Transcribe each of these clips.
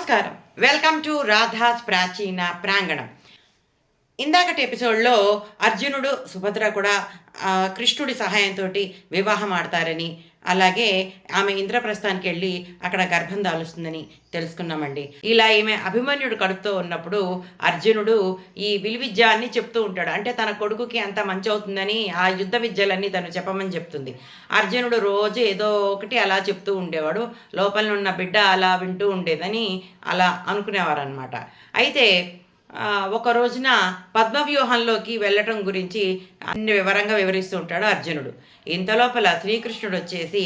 నమస్కారం. Welcome to Radha's ప్రాచీన ప్రాంగణం. ఇందాకటి ఎపిసోడ్లో అర్జునుడు సుభద్ర కూడా కృష్ణుడి సహాయంతో వివాహం ఆడతారని, అలాగే ఆమె ఇంద్రప్రస్థానికి వెళ్ళి అక్కడ గర్భం దాలుస్తుందని తెలుసుకున్నామండి. ఇలా ఈమె అభిమన్యుడు కడుపుతో ఉన్నప్పుడు అర్జునుడు ఈ విలువిద్య అన్ని చెప్తూ ఉంటాడు. అంటే తన కొడుకుకి అంత మంచి అవుతుందని ఆ యుద్ధ విద్యలన్నీ తను చెప్పమని చెప్తుంది. అర్జునుడు రోజు ఏదో ఒకటి అలా చెప్తూ ఉండేవాడు. లోపల ఉన్న బిడ్డ అలా వింటూ ఉండేదని అలా అనుకునేవారు అనమాట. అయితే ఒక రోజున పద్మవ్యూహంలోకి వెళ్ళటం గురించి అన్ని వివరంగా వివరిస్తూ ఉంటాడు అర్జునుడు. ఇంతలోపల శ్రీకృష్ణుడు వచ్చేసి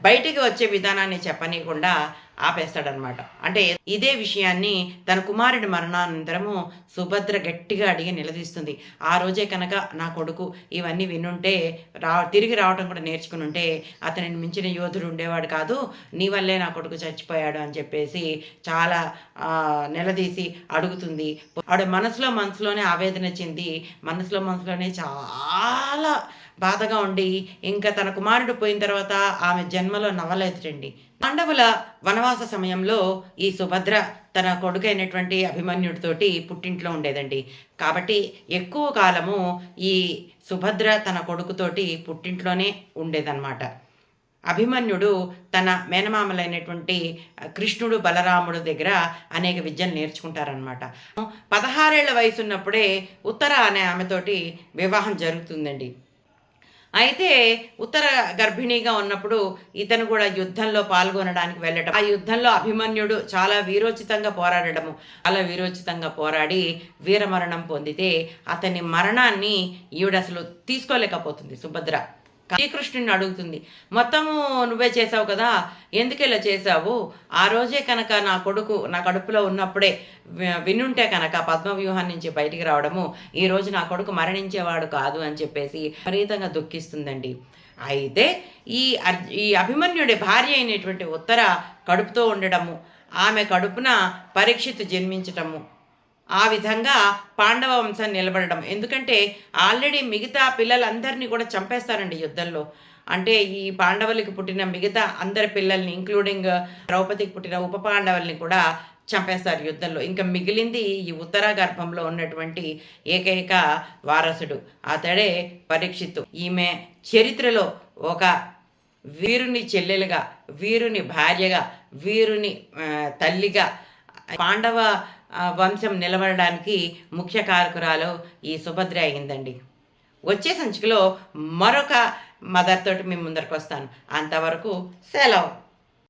బయటికి వచ్చే విధానాన్ని చెప్పనీయకుండా ఆపేస్తాడనమాట. అంటే ఇదే విషయాన్ని తన కుమారుడి మరణానంతరము సుభద్ర గట్టిగా అడిగి నిలదీస్తుంది. ఆ రోజే కనుక నా కొడుకు ఇవన్నీ వినుంటే తిరిగి రావటం కూడా నేర్చుకుని ఉంటే అతనిని మించిన యోధుడు ఉండేవాడు కాదు, నీ వల్లే నా కొడుకు చచ్చిపోయాడు అని చెప్పేసి చాలా నిలదీసి అడుగుతుంది. ఆవిడ మనసులోనే ఆవేదన చెంది మనసులోనే చాలా బాధగా ఉండి ఇంకా తన కుమారుడు పోయిన తర్వాత ఆమె జన్మలో నవ్వలేదుటండి. పాండవుల వనవాస సమయంలో ఈ సుభద్ర తన కొడుకైనటువంటి అభిమన్యుడితోటి పుట్టింట్లో ఉండేదండి. కాబట్టి ఎక్కువ కాలము ఈ సుభద్ర తన కొడుకుతోటి పుట్టింట్లోనే ఉండేదన్నమాట. అభిమన్యుడు తన మేనమామలైనటువంటి కృష్ణుడు బలరాముడు దగ్గర అనేక విద్యలు నేర్చుకుంటారనమాట. 16 ఏళ్ల వయసు ఉన్నప్పుడే ఉత్తర అనే ఆమెతోటి వివాహం జరుగుతుందండి. అయితే ఉత్తర గర్భిణీగా ఉన్నప్పుడు ఇతను కూడా యుద్ధంలో పాల్గొనడానికి వెళ్ళటం, ఆ యుద్ధంలో అభిమన్యుడు చాలా వీరోచితంగా పోరాడి వీరమరణం పొందితే అతని మరణాన్ని ఈవిడ అసలు తీసుకోలేకపోతుంది సుభద్ర. శ్రీకృష్ణుని అడుగుతుంది, మొత్తము నువ్వే చేసావు కదా, ఎందుకు ఇలా చేసావు? ఆ రోజే కనుక నా కొడుకు నా కడుపులో ఉన్నప్పుడే వినుంటే కనుక పద్మవ్యూహం నుంచి బయటికి రావడము, ఈరోజు నా కొడుకు మరణించేవాడు కాదు అని చెప్పేసి విపరీతంగా దుఃఖిస్తుందండి. అయితే ఈ అభిమన్యుడి భార్య అయినటువంటి ఉత్తర కడుపుతో ఉండడము, ఆమె కడుపున పరీక్షిత్తు జన్మించటము, ఆ విధంగా పాండవ వంశం నిలబడడం. ఎందుకంటే ఆల్రెడీ మిగతా పిల్లలందరినీ కూడా చంపేస్తారండి యుద్ధంలో. అంటే ఈ పాండవులకి పుట్టిన మిగతా అందరి పిల్లల్ని ఇంక్లూడింగ్ ద్రౌపదికి పుట్టిన ఉప పాండవుల్ని కూడా చంపేస్తారు యుద్ధంలో. ఇంకా మిగిలింది ఈ ఉత్తర గర్భంలో ఉన్నటువంటి ఏకైక వారసుడు, అతడే పరీక్షిత్తు. ఈమె చరిత్రలో ఒక వీరుని చెల్లెలుగా, వీరుని భార్యగా, వీరుని తల్లిగా పాండవ వంశం నిలబడడానికి ముఖ్య కారకురాలు ఈ సుభద్ర అయిందండి. వచ్చే సంచికలో మరొక మదర్ తోటి మేము ముందరకు వస్తాను. అంతవరకు సెలవు.